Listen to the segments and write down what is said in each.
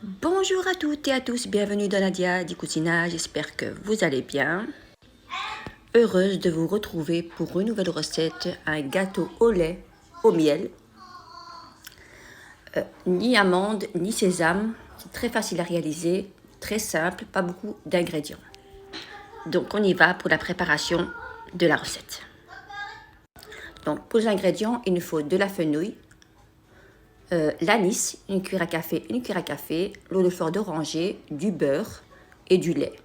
Bonjour à toutes et à tous, bienvenue dans Nadia di Cucina, j'espère que vous allez bien. Heureuse de vous retrouver pour une nouvelle recette, un gâteau au lait, au miel. Ni amande, ni sésame, c'est très facile à réaliser, très simple, pas beaucoup d'ingrédients. Donc on y va pour la préparation de la recette. Donc pour les ingrédients, il nous faut de la fenouil, l'anis, une cuillère à café, l'eau de fleur d'oranger, du beurre et du lait.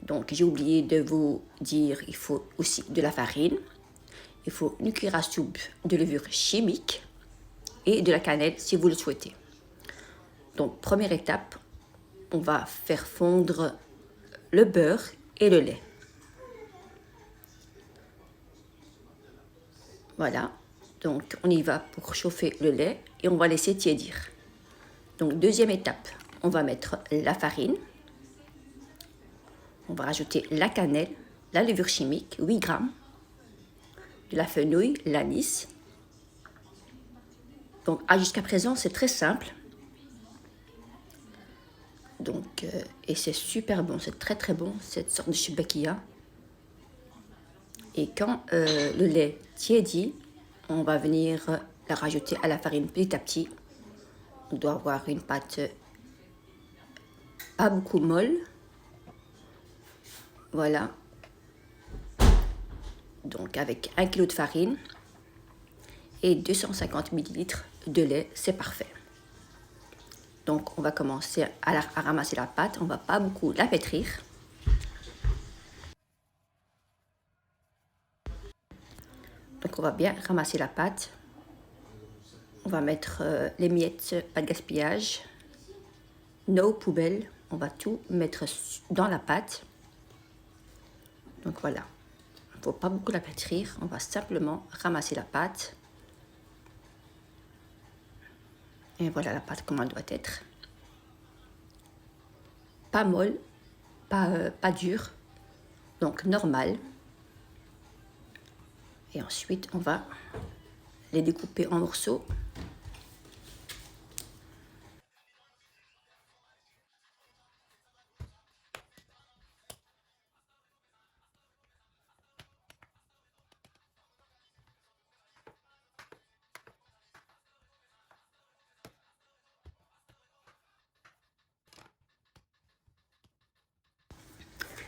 Donc j'ai oublié de vous dire, il faut aussi de la farine, il faut une cuillère à soupe de levure chimique et de la cannelle si vous le souhaitez. Donc première étape, on va faire fondre le beurre et le lait. Voilà, donc on y va pour chauffer le lait et on va laisser tiédir. Donc deuxième étape, on va mettre la farine, on va rajouter la cannelle, la levure chimique, 8 grammes, de la fenouil, l'anis. Donc jusqu'à présent c'est très simple. Donc, et c'est super bon, c'est très très bon cette sorte de shibakia. Et quand le lait tiédit, on va venir la rajouter à la farine petit à petit. On doit avoir une pâte pas beaucoup molle. Voilà. Donc avec 1 kg de farine et 250 ml de lait, c'est parfait. Donc on va commencer à ramasser la pâte, on ne va pas beaucoup la pétrir. Donc on va bien ramasser la pâte. On va mettre les miettes, pas de gaspillage. No poubelle, on va tout mettre dans la pâte. Donc voilà, il ne faut pas beaucoup la pétrir, on va simplement ramasser la pâte. Et voilà la pâte comme elle doit être. Pas molle, pas dure, donc normal. Et ensuite, on va les découper en morceaux.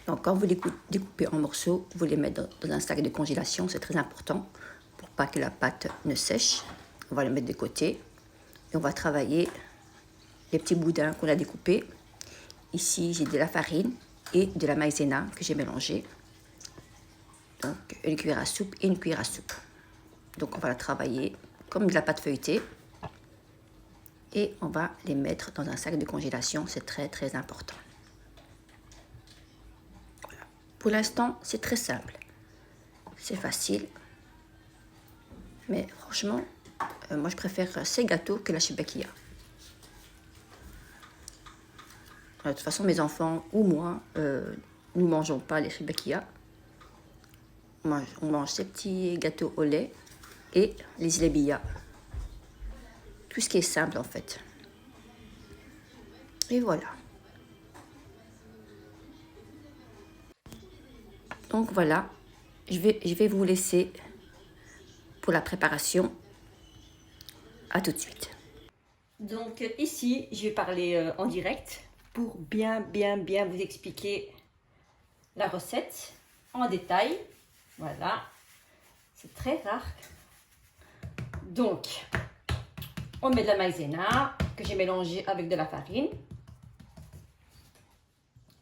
Donc quand vous les découpez en morceaux, vous les mettez dans un sac de congélation, c'est très important pour pas que la pâte ne sèche. On va les mettre de côté et on va travailler les petits boudins qu'on a découpés. Ici, j'ai de la farine et de la maïzena que j'ai mélangé. Donc une cuillère à soupe et une cuillère à soupe. Donc on va la travailler comme de la pâte feuilletée et on va les mettre dans un sac de congélation, c'est très très important. Pour l'instant, c'est très simple, c'est facile, mais franchement, moi je préfère ces gâteaux que la shibakia. De toute façon, mes enfants ou moi, nous ne mangeons pas les shibakia. On mange ces petits gâteaux au lait et les ilebia. Tout ce qui est simple en fait. Et voilà. Donc voilà, je vais vous laisser pour la préparation. À tout de suite. Donc ici, je vais parler en direct pour bien vous expliquer la recette en détail. Voilà, c'est très rare. Donc, on met de la maïzena que j'ai mélangée avec de la farine.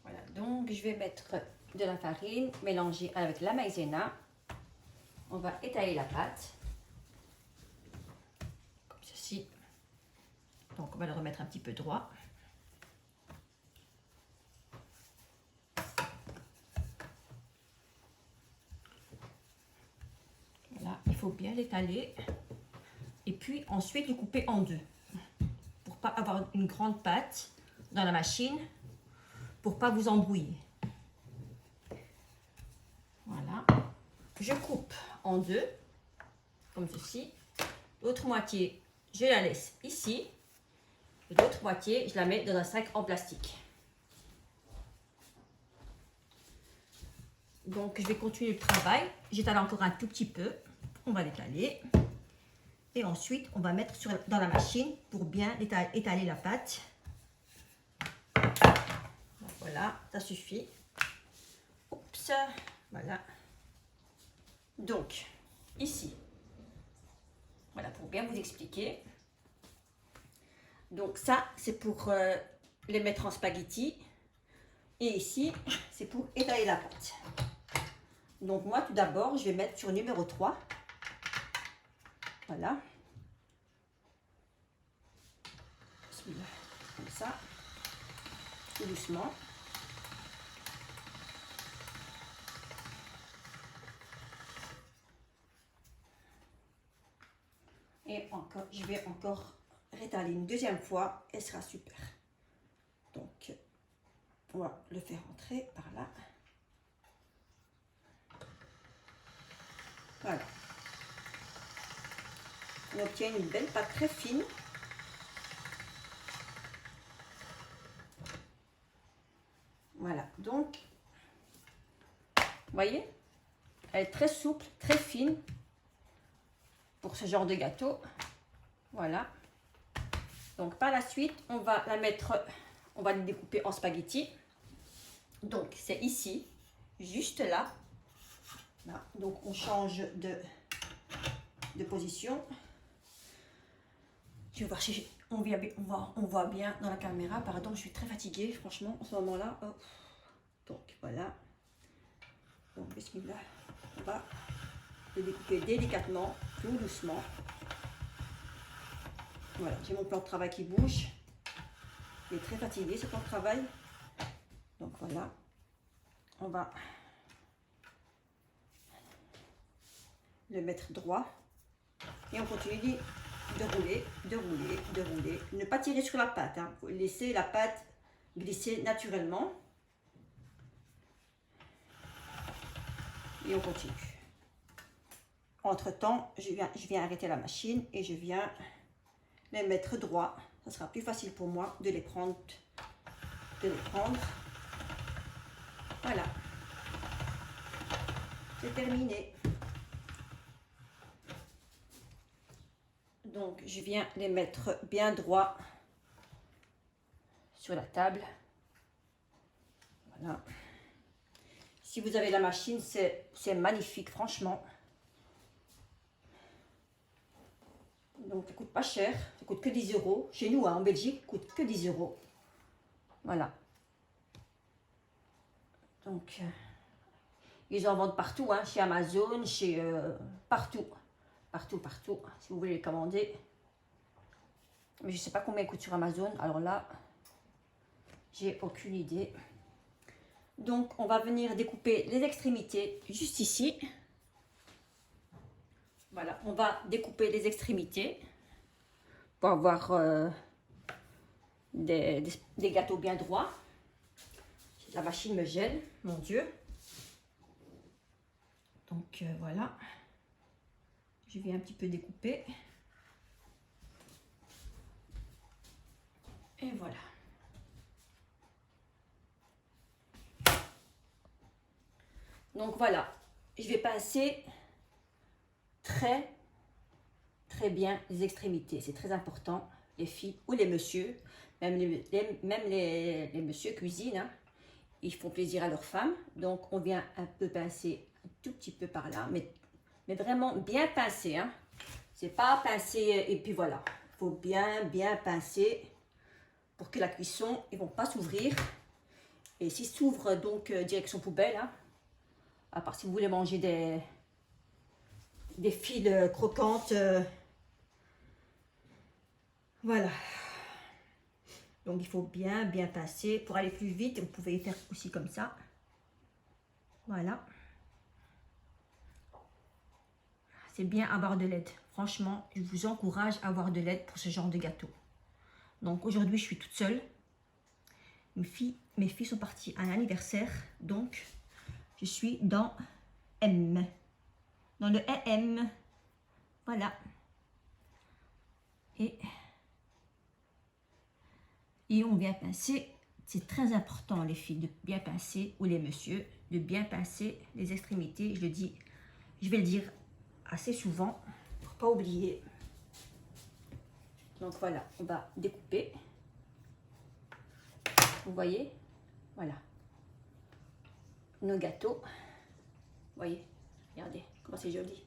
Voilà, donc je vais mettre de la farine mélangée avec la maïzena. On va étaler la pâte. Comme ceci. Donc on va le remettre un petit peu droit. Voilà, il faut bien l'étaler. Et puis ensuite le couper en deux. Pour pas avoir une grande pâte dans la machine. Pour pas vous embrouiller. Voilà. Je coupe en deux. Comme ceci. L'autre moitié, je la laisse ici. l'autre moitié, je la mets dans un sac en plastique. Donc, je vais continuer le travail. J'étale encore un tout petit peu. On va l'étaler. Et ensuite, on va mettre dans la machine pour bien étaler la pâte. Voilà, ça suffit. Oups, voilà. Donc, ici, voilà, pour bien vous expliquer. Donc ça, c'est pour les mettre en spaghetti. Et ici, c'est pour étaler la pâte. Donc moi, tout d'abord, je vais mettre sur numéro 3. Voilà. Comme ça. Tout doucement. Et encore, je vais encore rétaler une deuxième fois. Elle sera super. Donc, on va le faire entrer par là. Voilà. On obtient une belle pâte très fine. Voilà. Donc, vous voyez, elle est très souple, très fine pour ce genre de gâteau. Voilà. Donc, par la suite, on va la mettre, on va les découper en spaghetti. Donc, c'est ici, juste là. Là. Donc, on change de position. Je vais voir si on voit bien dans la caméra. Pardon, je suis très fatiguée, franchement, en ce moment-là. Oh. Donc, voilà. Donc, bismillah. On va le découper délicatement, tout doucement. Voilà, j'ai mon plan de travail qui bouge. Il est très fatigué, ce plan de travail. Donc, voilà. On va le mettre droit. Et on continue de rouler, de rouler, de rouler. Ne pas tirer sur la pâte. Hein. Faut laisser la pâte glisser naturellement. Et on continue. Entre-temps, je viens arrêter la machine et je viens les mettre droit. Ça sera plus facile pour moi de les prendre. Voilà. C'est terminé. Donc, je viens les mettre bien droit sur la table. Voilà. Si vous avez la machine, c'est magnifique, franchement. Donc, ça coûte pas cher. Ça coûte que 10 €. Chez nous, hein, en Belgique, ça coûte que 10 €. Voilà. Donc, ils en vendent partout, hein, chez Amazon, chez partout. Partout, si vous voulez les commander. Mais je ne sais pas combien ils coûtent sur Amazon. Alors là, j'ai aucune idée. Donc, on va venir découper les extrémités juste ici. Voilà, on va découper les extrémités pour avoir des gâteaux bien droits. La machine me gêne, mon Dieu. Donc, voilà. Je viens un petit peu découper. Et voilà. Donc voilà, je vais pincer très bien les extrémités. C'est très important, les filles ou les messieurs, même les messieurs cuisinent, hein, ils font plaisir à leurs femmes. Donc on vient un peu pincer un tout petit peu par là, mais vraiment bien pincer. Hein. C'est pas pincer et puis voilà. Il faut bien pincer pour que la cuisson, ils vont pas s'ouvrir. Et s'ils s'ouvrent donc direction poubelle, hein, à part si vous voulez manger des fils croquantes. Voilà. Donc il faut bien pincer. Pour aller plus vite, vous pouvez faire aussi comme ça. Voilà. C'est bien avoir de l'aide. Franchement, je vous encourage à avoir de l'aide pour ce genre de gâteau. Donc aujourd'hui, je suis toute seule. Mes filles sont parties à un anniversaire. Donc, je suis dans M. Dans le M. Voilà. Et et on vient pincer. C'est très important les filles de bien pincer, ou les messieurs, de bien pincer les extrémités. Je vais le dire assez souvent pour pas oublier. Donc voilà, on va découper. Vous voyez, voilà nos gâteaux. Vous voyez, regardez comment c'est joli.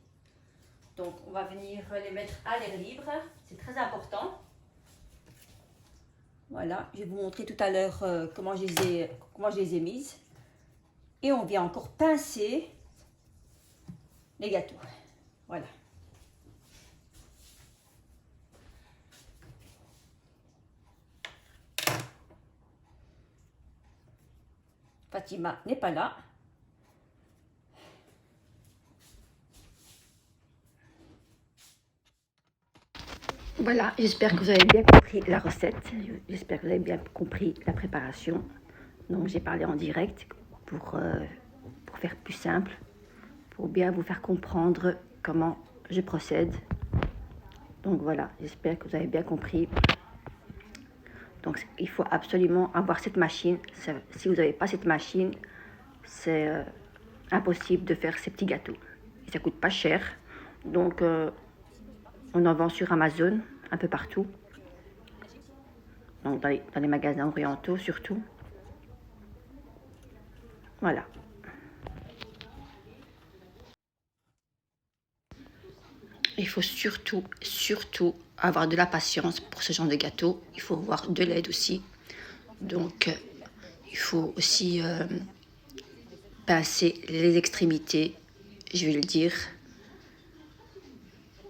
Donc on va venir les mettre à l'air libre, c'est très important. Voilà, je vais vous montrer tout à l'heure comment je les ai mises. Et on vient encore pincer les gâteaux. Voilà. Fatima n'est pas là. Voilà, j'espère que vous avez bien compris la recette. J'espère que vous avez bien compris la préparation. Donc j'ai parlé en direct pour faire plus simple, pour bien vous faire comprendre comment je procède. Donc voilà, j'espère que vous avez bien compris. Donc il faut absolument avoir cette machine. Si vous n'avez pas cette machine, c'est impossible de faire ces petits gâteaux. Et ça coûte pas cher. Donc on en vend sur Amazon, un peu partout. Donc dans les magasins orientaux surtout. Voilà. Il faut surtout avoir de la patience pour ce genre de gâteau. Il faut avoir de l'aide aussi. Donc il faut aussi pincer les extrémités. Je vais le dire.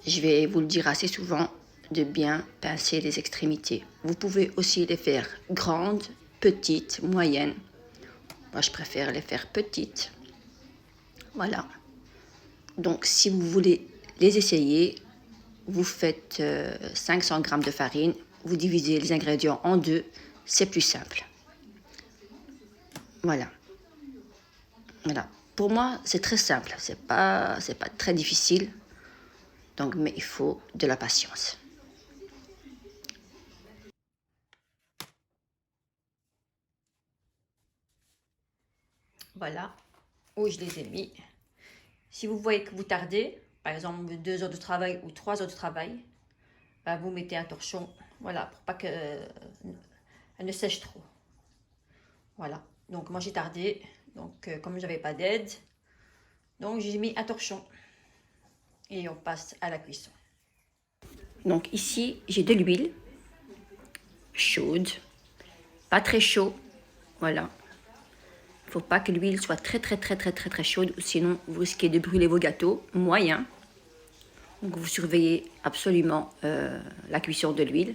Je vais vous le dire assez souvent, de bien pincer les extrémités. Vous pouvez aussi les faire grandes, petites, moyennes. Moi, je préfère les faire petites. Voilà. Donc, si vous voulez les essayer, vous faites 500 g de farine, vous divisez les ingrédients en deux, c'est plus simple. Voilà. Voilà. Pour moi, c'est très simple, c'est pas très difficile. Donc, mais il faut de la patience. Voilà où je les ai mis. Si vous voyez que vous tardez, par exemple 2 heures de travail ou 3 heures de travail, ben vous mettez un torchon, voilà, pour pas qu'elle ne sèche trop. Voilà, donc moi j'ai tardé, donc comme j'avais pas d'aide, donc j'ai mis un torchon et on passe à la cuisson. Donc ici j'ai de l'huile chaude, pas très chaud, voilà. Il ne faut pas que l'huile soit très chaude, sinon vous risquez de brûler vos gâteaux. Moyen. Donc vous surveillez absolument la cuisson de l'huile.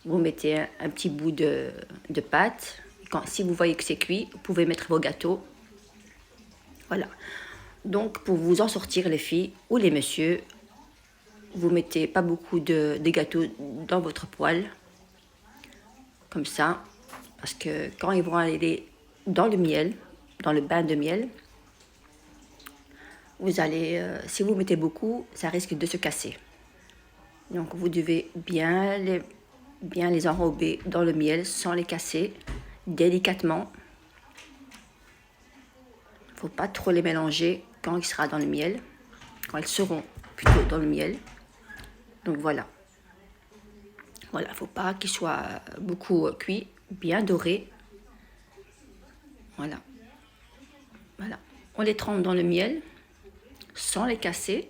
Vous mettez un petit bout de pâte. Si vous voyez que c'est cuit, vous pouvez mettre vos gâteaux. Voilà. Donc pour vous en sortir les filles ou les messieurs, vous mettez pas beaucoup de gâteaux dans votre poêle. Comme ça. Parce que quand ils vont aller dans le miel, dans le bain de miel, vous allez, si vous mettez beaucoup, ça risque de se casser. Donc vous devez bien les enrober dans le miel sans les casser, délicatement. Il ne faut pas trop les mélanger quand il sera dans le miel, quand ils seront plutôt dans le miel. Donc voilà. Voilà, il ne faut pas qu'ils soient beaucoup cuits, bien dorés. Voilà. Voilà. On les trempe dans le miel sans les casser.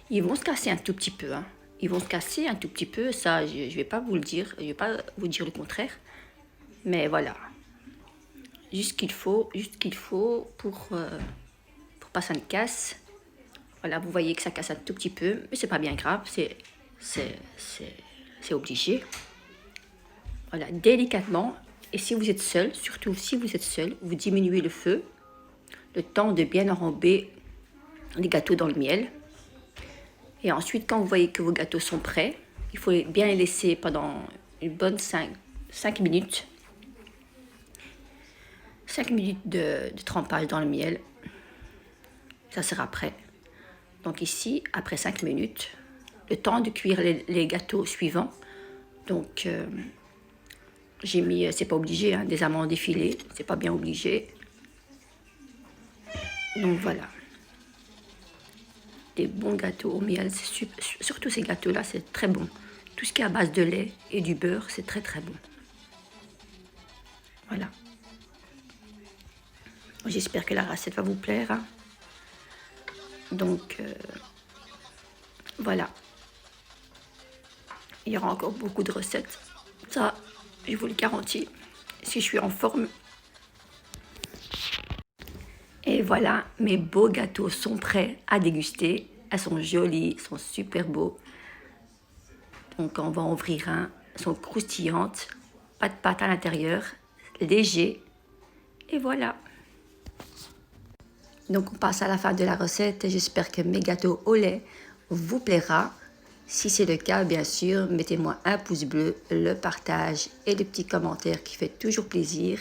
Ils vont se casser un tout petit peu. Hein. Ils vont se casser un tout petit peu. Ça, je ne vais pas vous le dire. Je ne vais pas vous dire le contraire. Mais voilà. Juste qu'il faut pour pas que ça ne casse. Voilà, vous voyez que ça casse un tout petit peu. Mais c'est pas bien grave. C'est obligé. Voilà, délicatement. Et si vous êtes seul, surtout si vous êtes seul, vous diminuez le feu, le temps de bien enrober les gâteaux dans le miel. Et ensuite, quand vous voyez que vos gâteaux sont prêts, il faut bien les laisser pendant une bonne 5 minutes. 5 minutes de trempage dans le miel. Ça sera prêt. Donc ici, après 5 minutes, le temps de cuire les gâteaux suivants, Donc, j'ai mis, c'est pas obligé, hein, des amandes effilées, c'est pas bien obligé. Donc voilà. Des bons gâteaux au miel, surtout ces gâteaux-là, c'est très bon. Tout ce qui est à base de lait et du beurre, c'est très très bon. Voilà. J'espère que la recette va vous plaire, hein. Donc, voilà. Il y aura encore beaucoup de recettes. Ça, je vous le garantis. Si je suis en forme. Et voilà, mes beaux gâteaux sont prêts à déguster. Elles sont jolies, sont super beaux. Donc, on va en ouvrir un. Elles sont croustillantes. Pas de pâte à l'intérieur. Léger. Et voilà. Donc, on passe à la fin de la recette. J'espère que mes gâteaux au lait vous plaira. Si c'est le cas, bien sûr, mettez-moi un pouce bleu, le partage et le petit commentaire qui fait toujours plaisir.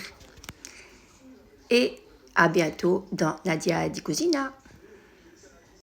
Et à bientôt dans Nadia di Cucina.